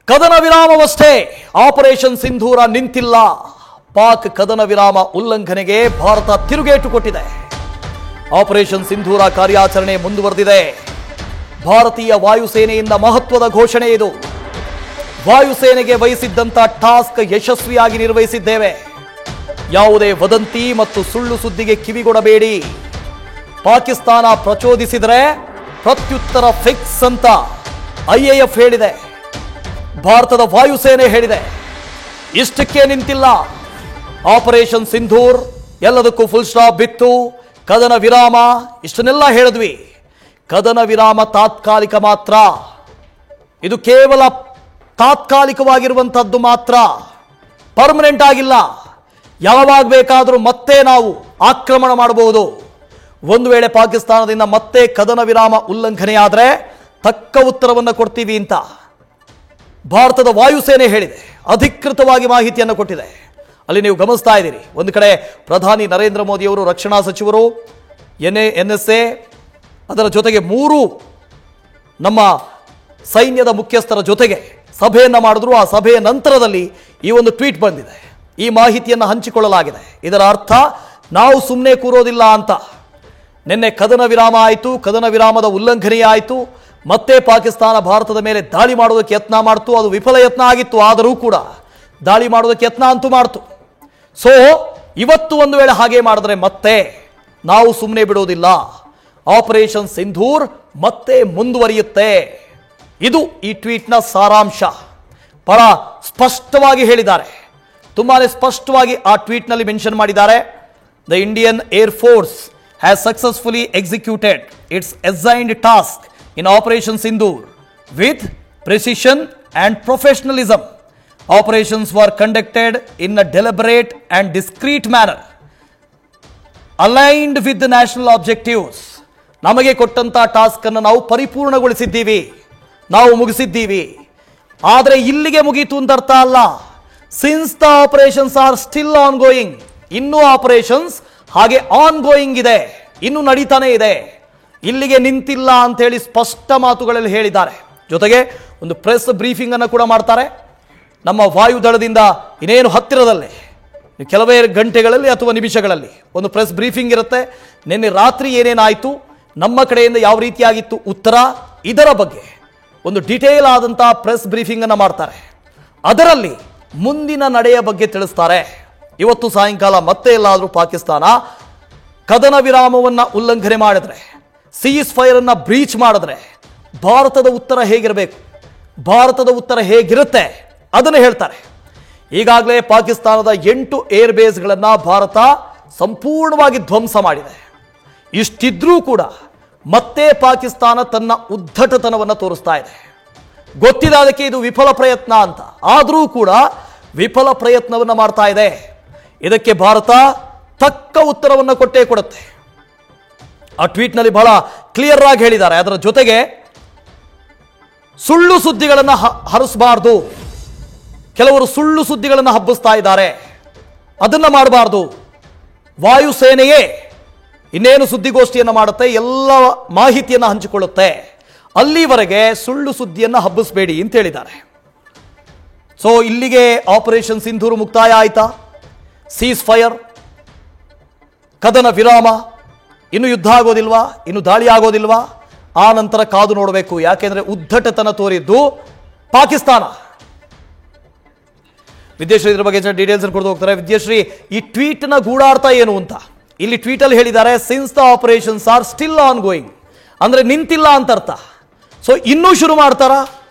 ಕದನ ವಿರಾಮವಷ್ಟೇ, ಆಪರೇಷನ್ ಸಿಂಧೂರ ನಿಂತಿಲ್ಲ. ಪಾಕ್ ಕದನ ವಿರಾಮ ಉಲ್ಲಂಘನೆಗೆ ಭಾರತ ತಿರುಗೇಟು ಕೊಟ್ಟಿದೆ. ಆಪರೇಷನ್ ಸಿಂಧೂರ ಕಾರ್ಯಾಚರಣೆ ಮುಂದುವರೆದಿದೆ. ಭಾರತೀಯ ವಾಯುಸೇನೆಯಿಂದ ಮಹತ್ವದ ಘೋಷಣೆ ಇದು. ವಾಯುಸೇನೆಗೆ ವಹಿಸಿದ್ದಂತ ಟಾಸ್ಕ್ ಯಶಸ್ವಿಯಾಗಿ ನಿರ್ವಹಿಸಿದ್ದೇವೆ. ಯಾವುದೇ ವದಂತಿ ಮತ್ತು ಸುಳ್ಳು ಸುದ್ದಿಗೆ ಕಿವಿಗೊಡಬೇಡಿ. ಪಾಕಿಸ್ತಾನ ಪ್ರಚೋದಿಸಿದರೆ ಪ್ರತ್ಯುತ್ತರ ಫಿಕ್ಸ್ ಅಂತ IAF ಹೇಳಿದೆ. ಭಾರತದ ವಾಯುಸೇನೆ ಹೇಳಿದೆ. ಇಷ್ಟಕ್ಕೆ ನಿಂತಿಲ್ಲ. ಆಪರೇಷನ್ ಸಿಂಧೂರ್ ಎಲ್ಲದಕ್ಕೂ ಫುಲ್ ಸ್ಟಾಪ್ ಬಿತ್ತು. ಕದನ ವಿರಾಮ ಇಷ್ಟನ್ನೆಲ್ಲ ಹೇಳಿದ್ವಿ. ಕದನ ವಿರಾಮ ತಾತ್ಕಾಲಿಕ ಮಾತ್ರ. ಇದು ಕೇವಲ ತಾತ್ಕಾಲಿಕವಾಗಿರುವಂತದ್ದು ಮಾತ್ರ, ಪರ್ಮನೆಂಟ್ ಆಗಿಲ್ಲ. ಯಾವಾಗ ಬೇಕಾದರೂ ಮತ್ತೆ ನಾವು ಆಕ್ರಮಣ ಮಾಡಬಹುದು. ಒಂದು ವೇಳೆ ಪಾಕಿಸ್ತಾನದಿಂದ ಮತ್ತೆ ಕದನ ವಿರಾಮ ಉಲ್ಲಂಘನೆಯಾದರೆ ತಕ್ಕ ಉತ್ತರವನ್ನು ಕೊಡ್ತೀವಿ ಅಂತ ಭಾರತದ ವಾಯುಸೇನೆ ಹೇಳಿದೆ. ಅಧಿಕೃತವಾಗಿ ಮಾಹಿತಿಯನ್ನು ಕೊಟ್ಟಿದೆ. ಅಲ್ಲಿ ನೀವು ಗಮನಿಸ್ತಾ ಇದ್ದೀರಿ, ಒಂದು ಕಡೆ ಪ್ರಧಾನಿ ನರೇಂದ್ರ ಮೋದಿಯವರು, ರಕ್ಷಣಾ ಸಚಿವರು, NSA, ಅದರ ಜೊತೆಗೆ 3 ನಮ್ಮ ಸೈನ್ಯದ ಮುಖ್ಯಸ್ಥರ ಜೊತೆಗೆ ಸಭೆಯನ್ನು ಮಾಡಿದ್ರು. ಆ ಸಭೆಯ ನಂತರದಲ್ಲಿ ಈ ಒಂದು ಟ್ವೀಟ್ ಬಂದಿದೆ. ಈ ಮಾಹಿತಿಯನ್ನು ಹಂಚಿಕೊಳ್ಳಲಾಗಿದೆ. ಇದರ ಅರ್ಥ ನಾವು ಸುಮ್ಮನೆ ಕೂರೋದಿಲ್ಲ ಅಂತ. ನಿನ್ನೆ ಕದನ ವಿರಾಮ ಆಯಿತು, ಕದನ ವಿರಾಮದ ಉಲ್ಲಂಘನೆ ಆಯಿತು. ಮತ್ತೆ ಪಾಕಿಸ್ತಾನ ಭಾರತದ ಮೇಲೆ ದಾಳಿ ಮಾಡೋದಕ್ಕೆ ಯತ್ನ ಮಾಡ್ತು. ಅದು ವಿಫಲ ಯತ್ನ ಆಗಿತ್ತು, ಆದರೂ ಕೂಡ ದಾಳಿ ಮಾಡೋದಕ್ಕೆ ಯತ್ನ ಅಂತೂ ಮಾಡ್ತು. ಸೊ ಇವತ್ತು ಒಂದು ವೇಳೆ ಹಾಗೆ ಮಾಡಿದ್ರೆ ಮತ್ತೆ ನಾವು ಸುಮ್ಮನೆ ಬಿಡೋದಿಲ್ಲ. ಆಪರೇಷನ್ ಸಿಂಧೂರ್ ಮತ್ತೆ ಮುಂದುವರಿಯುತ್ತೆ. ಇದು ಈ ಟ್ವೀಟ್ನ ಸಾರಾಂಶ. ಬಹಳ ಸ್ಪಷ್ಟವಾಗಿ ಹೇಳಿದ್ದಾರೆ. ತುಂಬಾನೇ ಸ್ಪಷ್ಟವಾಗಿ ಆ ಟ್ವೀಟ್ನಲ್ಲಿ ಮೆನ್ಷನ್ ಮಾಡಿದ್ದಾರೆ. The Indian air force has successfully executed it's assigned task in Operation Sindoor with precision and professionalism. Operations were conducted in a deliberate and discreet manner, aligned with the national objectives. ನಮಗೆ ಕೊಟ್ಟಂತ task ಅನ್ನು ನಾವು ಪರಿಪೂರ್ಣಗೊಳಿಸಿದ್ದೀವಿ, ನಾವು ಮುಗಿಸಿದ್ದೀವಿ. ಆದರೆ ಇಲ್ಲಿಗೆ ಮುಗೀತು ಅಂತ ಅರ್ಥ ಅಲ್ಲ. Since the operations are still on going, ಇನ್ನೂ ಆಪರೇಷನ್ಸ್ ಹಾಗೆ ಆನ್ ಗೋಯಿಂಗ್ ಇದೆ, ಇನ್ನೂ ನಡೀತಾನೆ ಇದೆ. ಇಲ್ಲಿಗೆ ನಿಂತಿಲ್ಲ ಅಂತ ಹೇಳಿ ಸ್ಪಷ್ಟ ಮಾತುಗಳಲ್ಲಿ ಹೇಳಿದ್ದಾರೆ. ಜೊತೆಗೆ ಒಂದು ಪ್ರೆಸ್ ಬ್ರೀಫಿಂಗ್ ಅನ್ನು ಕೂಡ ಮಾಡ್ತಾರೆ. ನಮ್ಮ ವಾಯುದಳದಿಂದ ಇನ್ನೇನು ಹತ್ತಿರದಲ್ಲೇ ಕೆಲವೇ ಗಂಟೆಗಳಲ್ಲಿ ಅಥವಾ ನಿಮಿಷಗಳಲ್ಲಿ ಒಂದು ಪ್ರೆಸ್ ಬ್ರೀಫಿಂಗ್ ಇರುತ್ತೆ. ನಿನ್ನೆ ರಾತ್ರಿ ಏನೇನಾಯಿತು, ನಮ್ಮ ಕಡೆಯಿಂದ ಯಾವ ರೀತಿಯಾಗಿತ್ತು ಉತ್ತರ, ಇದರ ಬಗ್ಗೆ ಒಂದು ಡಿಟೇಲ್ ಆದಂತಹ ಪ್ರೆಸ್ ಬ್ರೀಫಿಂಗ್ ಅನ್ನು ಮಾಡ್ತಾರೆ. ಅದರಲ್ಲಿ ಮುಂದಿನ ನಡೆಯ ಬಗ್ಗೆ ತಿಳಿಸ್ತಾರೆ. ಇವತ್ತು ಸಾಯಂಕಾಲ ಮತ್ತೆ ಎಲ್ಲಾದರೂ ಪಾಕಿಸ್ತಾನ ಕದನ ವಿರಾಮವನ್ನು ಉಲ್ಲಂಘನೆ ಮಾಡಿದ್ರೆ, ಸೀಸ್ ಫೈರ್ ಅನ್ನ ಬ್ರೀಚ್ ಮಾಡಿದ್ರೆ ಭಾರತದ ಉತ್ತರ ಹೇಗಿರಬೇಕು, ಭಾರತದ ಉತ್ತರ ಹೇಗಿರುತ್ತೆ ಅದನ್ನು ಹೇಳ್ತಾರೆ. ಈಗಾಗಲೇ ಪಾಕಿಸ್ತಾನದ 8 ಏರ್ ಬೇಸ್ಗಳನ್ನು ಭಾರತ ಸಂಪೂರ್ಣವಾಗಿ ಧ್ವಂಸ ಮಾಡಿದೆ. ಇಷ್ಟಿದ್ರೂ ಕೂಡ ಮತ್ತೆ ಪಾಕಿಸ್ತಾನ ತನ್ನ ಉದ್ಧಟತನವನ್ನು ತೋರಿಸ್ತಾ ಇದೆ. ಗೊತ್ತಿದೆ ಅದಕ್ಕೆ ಇದು ವಿಫಲ ಪ್ರಯತ್ನ ಅಂತ, ಆದರೂ ಕೂಡ ವಿಫಲ ಪ್ರಯತ್ನವನ್ನು ಮಾಡ್ತಾ ಇದೆ. ಇದಕ್ಕೆ ಭಾರತ ತಕ್ಕ ಉತ್ತರವನ್ನು ಕೊಟ್ಟೇ ಕೊಡುತ್ತೆ. ಆ ಟ್ವೀಟ್ನಲ್ಲಿ ಬಹಳ ಕ್ಲಿಯರ್ ಆಗಿ ಹೇಳಿದ್ದಾರೆ. ಅದರ ಜೊತೆಗೆ ಸುಳ್ಳು ಸುದ್ದಿಗಳನ್ನು ಹರಿಸಬಾರ್ದು. ಕೆಲವರು ಸುಳ್ಳು ಸುದ್ದಿಗಳನ್ನು ಹಬ್ಬಿಸ್ತಾ ಇದ್ದಾರೆ, ಅದನ್ನ ಮಾಡಬಾರ್ದು. ವಾಯುಸೇನೆಯೇ ಇನ್ನೇನು ಸುದ್ದಿಗೋಷ್ಠಿಯನ್ನು ಮಾಡುತ್ತೆ, ಎಲ್ಲ ಮಾಹಿತಿಯನ್ನು ಹಂಚಿಕೊಳ್ಳುತ್ತೆ. ಅಲ್ಲಿವರೆಗೆ ಸುಳ್ಳು ಸುದ್ದಿಯನ್ನು ಹಬ್ಬಿಸಬೇಡಿ ಅಂತ ಹೇಳಿದ್ದಾರೆ. ಸೊ ಇಲ್ಲಿಗೆ ಆಪರೇಷನ್ ಸಿಂಧೂರು ಮುಕ್ತಾಯ ಆಯ್ತಾ? ಸೀಸ್ ಫೈರ್, ಕದನ ವಿರಾಮ, ಇನ್ನು ಯುದ್ಧ ಆಗೋದಿಲ್ವಾ, ಇನ್ನು ದಾಳಿ ಆಗೋದಿಲ್ವಾ? ಆ ನಂತರ ಕಾದು ನೋಡಬೇಕು. ಯಾಕೆಂದ್ರೆ ಉದ್ಧಟತನ ತೋರಿದ್ದು ಪಾಕಿಸ್ತಾನ. ವಿದ್ಯಾಶ್ರೀ ಇದ್ರ ಬಗ್ಗೆ ಡೀಟೇಲ್ಸ್ ಕೊಡ್ತಾ ಹೋಗ್ತಾರೆ. ವಿದ್ಯಾಶ್ರೀ, ಈ ಟ್ವೀಟ್ ನ ಗೂಢಾರ್ಥ ಏನು ಅಂತ ಇಲ್ಲಿ ಟ್ವೀಟ್ ಅಲ್ಲಿ ಹೇಳಿದ್ದಾರೆ. Since the operations are still on going, ಅಂದ್ರೆ ನಿಂತಿಲ್ಲ ಅಂತ ಅರ್ಥ. ಸೊ ಇನ್ನೂ ಶುರು ಮಾಡ್ತಾರಾ?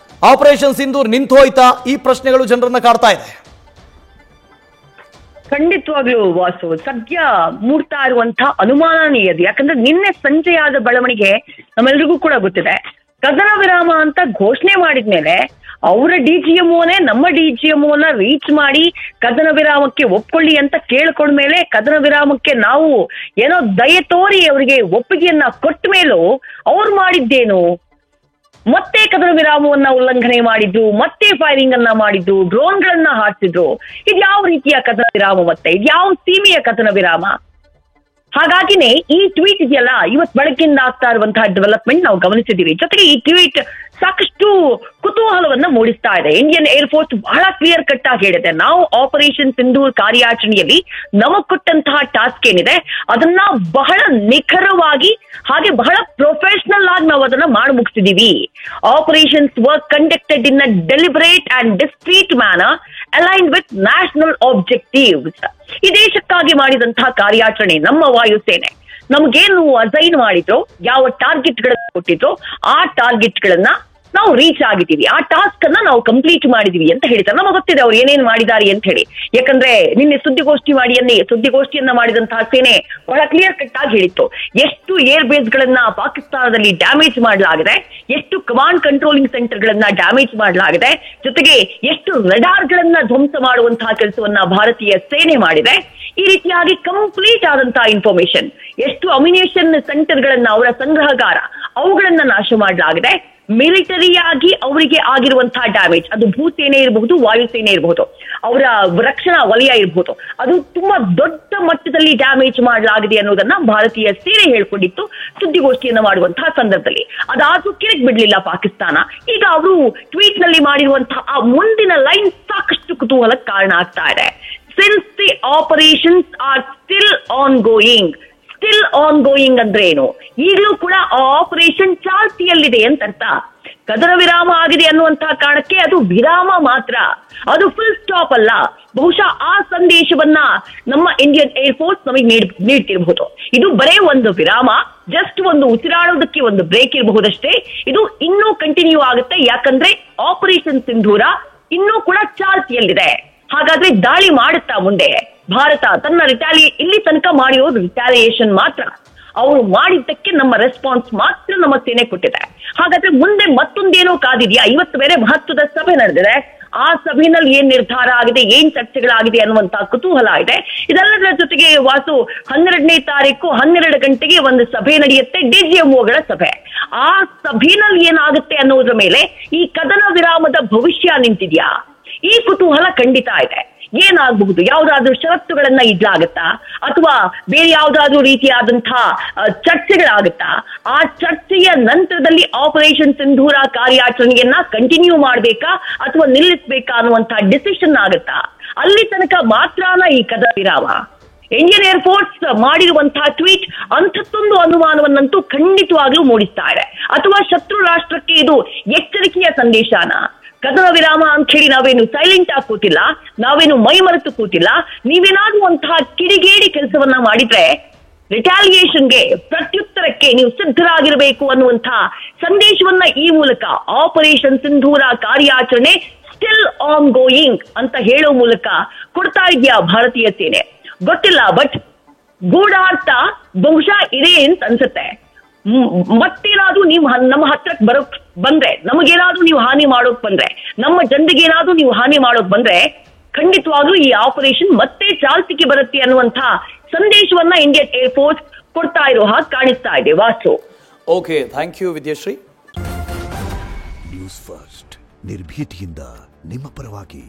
ಆಪರೇಷನ್ ಸಿಂಧೂರ್ ನಿಂತು ಹೋಯ್ತಾ? ಈ ಪ್ರಶ್ನೆಗಳು ಜನರನ್ನ ಕಾಡ್ತಾ ಇದೆ. ಖಂಡಿತವಾಗ್ಲೂ ವಾಸು, ಸದ್ಯ ಮೂಡ್ತಾ ಇರುವಂತಹ ಅನುಮಾನನೇ ಇದೆ. ಯಾಕಂದ್ರೆ ನಿನ್ನೆ ಸಂಜೆಯಾದ ಬೆಳವಣಿಗೆ ನಮ್ಮೆಲ್ರಿಗೂ ಕೂಡ ಗೊತ್ತಿದೆ. ಕದನ ವಿರಾಮ ಅಂತ ಘೋಷಣೆ ಮಾಡಿದ್ಮೇಲೆ ಅವರ DGMOನೇ ನಮ್ಮ DGMOನ ರೀಚ್ ಮಾಡಿ ಕದನ ವಿರಾಮಕ್ಕೆ ಒಪ್ಕೊಳ್ಳಿ ಅಂತ ಕೇಳ್ಕೊಂಡ್ಮೇಲೆ ಕದನ ವಿರಾಮಕ್ಕೆ ನಾವು ಏನೋ ದಯೆ ತೋರಿ ಅವರಿಗೆ ಒಪ್ಪಿಗೆಯನ್ನ ಕೊಟ್ಟ ಮೇಲೂ ಅವ್ರು ಮಾಡಿದ್ದೇನು? ಮತ್ತೆ ಕದನ ವಿರಾಮವನ್ನ ಉಲ್ಲಂಘನೆ ಮಾಡಿದ್ರು, ಮತ್ತೆ ಫೈರಿಂಗ್ ಅನ್ನ ಮಾಡಿದ್ರು, ಡ್ರೋನ್ಗಳನ್ನ ಹಾರಿಸಿದ್ರು. ಇದ್ಯಾವ ರೀತಿಯ ಕದನ ವಿರಾಮ, ಮತ್ತೆ ಇದ್ಯಾವ ಸೀಮೆಯ ಕದನ ವಿರಾಮ? ಹಾಗಾಗಿನೇ ಈ ಟ್ವೀಟ್ ಇದೆಯಲ್ಲ, ಇವತ್ತು ಬೆಳಗ್ಗಿಂದ ಆಗ್ತಾ ಇರುವಂತಹ ಡೆವಲಪ್ಮೆಂಟ್ ನಾವು ಗಮನಿಸಿದ್ದೀವಿ. ಜೊತೆಗೆ ಈ ಟ್ವೀಟ್ ಸಾಕಷ್ಟು ಕುತೂಹಲವನ್ನ ಮೂಡಿಸ್ತಾ ಇದೆ. ಇಂಡಿಯನ್ ಏರ್ಫೋರ್ಸ್ ಬಹಳ ಕ್ಲಿಯರ್ ಕಟ್ ಆಗಿ ಹೇಳಿದೆ, ನಾವು ಆಪರೇಷನ್ ಸಿಂಧೂರ್ ಕಾರ್ಯಾಚರಣೆಯಲ್ಲಿ ನಮಗ್ ಕೊಟ್ಟಂತಹ ಟಾಸ್ಕ್ ಏನಿದೆ ಅದನ್ನ ಬಹಳ ನಿಖರವಾಗಿ ಹಾಗೆ ಬಹಳ ಪ್ರೊಫೆಷನಲ್ ಆಗಿ ನಾವು ಅದನ್ನ ಮಾಡಿ ಮುಗಿಸಿದೀವಿ. Operations were conducted in a deliberate and discreet manner aligned with national objectives. ಈ ದೇಶಕ್ಕಾಗಿ ಮಾಡಿದಂತಹ ಕಾರ್ಯಾಚರಣೆ ನಮ್ಮ ವಾಯುಸೇನೆ ನಮ್ಗೇನು ಅಸೈನ್ ಮಾಡಿದ್ರು, ಯಾವ ಟಾರ್ಗೆಟ್ ಗಳನ್ನ ಕೊಟ್ಟಿದ್ರು ಆ ಟಾರ್ಗೆಟ್ ಗಳನ್ನ ನಾವು ರೀಚ್ ಆಗಿದ್ದೀವಿ, ಆ ಟಾಸ್ಕ್ ಅನ್ನ ನಾವು ಕಂಪ್ಲೀಟ್ ಮಾಡಿದೀವಿ ಅಂತ ಹೇಳ್ತಾರೆ. ನಮಗೆ ಗೊತ್ತಿದೆ ಅವ್ರು ಏನೇನ್ ಮಾಡಿದ್ದಾರೆ ಅಂತ ಹೇಳಿ. ಯಾಕಂದ್ರೆ ನಿನ್ನೆ ಸುದ್ದಿಗೋಷ್ಠಿಯನ್ನ ಮಾಡಿದಂತಹ ಸೇನೆ ಬಹಳ ಕ್ಲಿಯರ್ ಕಟ್ ಆಗಿ ಹೇಳಿತ್ತು, ಎಷ್ಟು ಏರ್ ಬೇಸ್ ಗಳನ್ನ ಪಾಕಿಸ್ತಾನದಲ್ಲಿ ಡ್ಯಾಮೇಜ್ ಮಾಡಲಾಗಿದೆ, ಎಷ್ಟು ಕಮಾಂಡ್ ಕಂಟ್ರೋಲಿಂಗ್ ಸೆಂಟರ್ ಗಳನ್ನ ಡ್ಯಾಮೇಜ್ ಮಾಡಲಾಗಿದೆ, ಜೊತೆಗೆ ಎಷ್ಟು ರಡಾರ್ ಗಳನ್ನ ಧ್ವಂಸ ಮಾಡುವಂತಹ ಕೆಲಸವನ್ನ ಭಾರತೀಯ ಸೇನೆ ಮಾಡಿದೆ. ಈ ರೀತಿಯಾಗಿ ಕಂಪ್ಲೀಟ್ ಆದಂತಹ ಇನ್ಫಾರ್ಮೇಶನ್, ಎಷ್ಟು ಅಮ್ಯುನೇಷನ್ ಸೆಂಟರ್ ಗಳನ್ನ ಅವರ ಸಂಗ್ರಹಗಾರ ಅವುಗಳನ್ನ ನಾಶ ಮಾಡಲಾಗಿದೆ. ಮಿಲಿಟರಿಯಾಗಿ ಅವರಿಗೆ ಆಗಿರುವಂತಹ ಡ್ಯಾಮೇಜ್, ಅದು ಭೂಸೇನೆ ಇರಬಹುದು, ವಾಯುಸೇನೆ ಇರಬಹುದು, ಅವರ ರಕ್ಷಣಾ ವಲಯ ಇರಬಹುದು, ಅದು ತುಂಬಾ ದೊಡ್ಡ ಮಟ್ಟದಲ್ಲಿ ಡ್ಯಾಮೇಜ್ ಮಾಡಲಾಗಿದೆ ಅನ್ನೋದನ್ನ ಭಾರತೀಯ ಸೇನೆ ಹೇಳ್ಕೊಂಡಿತ್ತು ಸುದ್ದಿಗೋಷ್ಠಿಯನ್ನ ಮಾಡುವಂತಹ ಸಂದರ್ಭದಲ್ಲಿ. ಅದಾದ್ರೂ ಕಿರಿಕ್ ಬಿಡ್ಲಿಲ್ಲ ಪಾಕಿಸ್ತಾನ. ಈಗ ಅವರು ಟ್ವೀಟ್ ನಲ್ಲಿ ಮಾಡಿರುವಂತಹ ಆ ಮುಂದಿನ ಲೈನ್ ಸಾಕಷ್ಟು ಕುತೂಹಲಕ್ಕೆ ಕಾರಣ ಆಗ್ತಾ ಇದೆ. Since the operations are still on going. Still on going ಅಂದ್ರೆ ಏನು? ಈಗಲೂ ಕೂಡ ಆ ಆಪರೇಷನ್ ಚಾಲ್ತಿಯಲ್ಲಿದೆ ಅಂತ ಅರ್ಥ. ಕದನ ವಿರಾಮ ಆಗಿದೆ ಅನ್ನುವಂತಹ ಕಾರಣಕ್ಕೆ ಅದು ವಿರಾಮ ಮಾತ್ರ, ಅದು ಫುಲ್ ಸ್ಟಾಪ್ ಅಲ್ಲ. ಬಹುಶಃ ಆ ಸಂದೇಶವನ್ನ ನಮ್ಮ ಇಂಡಿಯನ್ ಏರ್ಫೋರ್ಸ್ ನಮಗೆ ನೀಡ್ತಿರಬಹುದು. ಇದು ಬರೇ ಒಂದು ವಿರಾಮ, ಜಸ್ಟ್ ಒಂದು ಉಸಿರಾಡೋದಕ್ಕೆ ಒಂದು ಬ್ರೇಕ್ ಇರಬಹುದಷ್ಟೇ. ಇದು ಇನ್ನೂ ಕಂಟಿನ್ಯೂ ಆಗುತ್ತೆ, ಯಾಕಂದ್ರೆ ಆಪರೇಷನ್ ಸಿಂಧೂರ ಇನ್ನೂ ಕೂಡ ಚಾಲ್ತಿಯಲ್ಲಿದೆ. ಹಾಗಾದ್ರೆ ದಾಳಿ ಮಾಡುತ್ತಾ ಮುಂದೆ ಭಾರತ ತನ್ನ ಇಲ್ಲಿ ತನಕ ಮಾಡಿರೋದು ರಿಟಾಲಿಯೇಷನ್ ಮಾತ್ರ. ಅವರು ಮಾಡಿದ್ದಕ್ಕೆ ನಮ್ಮ ರೆಸ್ಪಾನ್ಸ್ ಮಾತ್ರ ನಮ್ಮ ಸೇನೆ ಕೊಟ್ಟಿದೆ. ಹಾಗಾದ್ರೆ ಮುಂದೆ ಮತ್ತೊಂದೇನೋ ಕಾದಿದೆಯಾ? ಇವತ್ತು ಬೇರೆ ಮಹತ್ವದ ಸಭೆ ನಡೆದಿದೆ. ಆ ಸಭೆಯಲ್ಲಿ ಏನ್ ನಿರ್ಧಾರ ಆಗಿದೆ, ಏನ್ ಚರ್ಚೆಗಳಾಗಿದೆ ಅನ್ನುವಂತಹ ಕುತೂಹಲ ಇದೆ. ಇದೆಲ್ಲದರ ಜೊತೆಗೆ ವಾಸು 12ನೇ ತಾರೀಕು 12 ಗಂಟೆಗೆ ಒಂದು ಸಭೆ ನಡೆಯುತ್ತೆ, ಡಿಜಿಎಂಒಗಳ ಸಭೆ. ಆ ಸಭೆಯಲ್ಲಿ ಏನಾಗುತ್ತೆ ಅನ್ನೋದ್ರ ಮೇಲೆ ಈ ಕದನ ವಿರಾಮದ ಭವಿಷ್ಯ ನಿಂತಿದ್ಯಾ? ಈ ಕುತೂಹಲ ಖಂಡಿತ ಇದೆ. ಏನಾಗಬಹುದು? ಯಾವ್ದಾದ್ರೂ ಷರತ್ತುಗಳನ್ನ ಇಡ್ಲಾಗತ್ತಾ, ಅಥವಾ ಬೇರೆ ಯಾವ್ದಾದ್ರೂ ರೀತಿಯಾದಂತಹ ಚರ್ಚೆಗಳಾಗುತ್ತಾ? ಆ ಚರ್ಚೆಯ ನಂತರದಲ್ಲಿ ಆಪರೇಷನ್ ಸಿಂಧೂರ ಕಾರ್ಯಾಚರಣೆಯನ್ನ ಕಂಟಿನ್ಯೂ ಮಾಡ್ಬೇಕಾ ಅಥವಾ ನಿಲ್ಲಿಸಬೇಕಾ ಅನ್ನುವಂತಹ ಡಿಸಿಷನ್ ಆಗುತ್ತಾ? ಅಲ್ಲಿ ತನಕ ಮಾತ್ರನ ಈ ಕದನ ವಿರಾಮ? ಇಂಡಿಯನ್ ಏರ್ಫೋರ್ಸ್ ಮಾಡಿರುವಂತಹ ಟ್ವೀಟ್ ಅಂಥದ್ದೊಂದು ಅನುಮಾನವನ್ನಂತೂ ಖಂಡಿತವಾಗ್ಲೂ ಮೂಡಿಸ್ತಾ ಇದೆ. ಅಥವಾ ಶತ್ರು ರಾಷ್ಟ್ರಕ್ಕೆ ಇದು ಎಚ್ಚರಿಕೆಯ ಸಂದೇಶನ? ಕದನ ವಿರಾಮ ಅಂತ ಹೇಳಿ ನಾವೇನು ಸೈಲೆಂಟ್ ಆಗಿ ಕೂತಿಲ್ಲ, ನಾವೇನು ಮೈ ಮರೆತು ಕೂತಿಲ್ಲ. ನೀವೇನಾದ್ರೂ ಅಂತಹ ಕಿಡಿಗೇಡಿ ಕೆಲಸವನ್ನ ಮಾಡಿದ್ರೆ ರಿಟಾಲಿಯೇಷನ್ಗೆ, ಪ್ರತ್ಯುತ್ತರಕ್ಕೆ ನೀವು ಸಿದ್ಧರಾಗಿರಬೇಕು ಅನ್ನುವಂತಹ ಸಂದೇಶವನ್ನ ಈ ಮೂಲಕ ಆಪರೇಷನ್ ಸಿಂಧೂರ ಕಾರ್ಯಾಚರಣೆ ಸ್ಟಿಲ್ ಆನ್ ಗೋಯಿಂಗ್ ಅಂತ ಹೇಳೋ ಮೂಲಕ ಕೊಡ್ತಾ ಇದೆಯಾ ಭಾರತೀಯ ಸೇನೆ? ಗೊತ್ತಿಲ್ಲ, ಬಟ್ ಗೂಢಾರ್ಥ ಬಹುಶಃ ಇದೆ ಅಂತ ಅನ್ಸುತ್ತೆ. ಮತ್ತೇನಾದ್ರೂ ನೀವು ನಮ್ಮ ಹತ್ರಕ್ಕೆ ಬಂದ್ರೆ, ನಮಗೇನಾದ್ರೂ ನೀವು ಹಾನಿ ಮಾಡೋಕ್ ಬಂದ್ರೆ, ನಮ್ಮ ಜನರಿಗೆ ಏನಾದ್ರೂ ನೀವು ಹಾನಿ ಮಾಡೋಕ್ ಬಂದ್ರೆ ಖಂಡಿತವಾಗ್ಲೂ ಈ ಆಪರೇಷನ್ ಮತ್ತೆ ಚಾಲ್ತಿಗೆ ಬರುತ್ತೆ ಅನ್ನುವಂತಹ ಸಂದೇಶವನ್ನ ಇಂಡಿಯನ್ ಏರ್ಫೋರ್ಸ್ ಕೊಡ್ತಾ ಇರೋ ಹಾಗೆ ಕಾಣಿಸ್ತಾ ಇದೆ. Vasu. Okay, thank you Vidyashree. News first, ನಿರ್ಭೀತಿಯಿಂದ ನಿಮ್ಮ ಪರವಾಗಿ.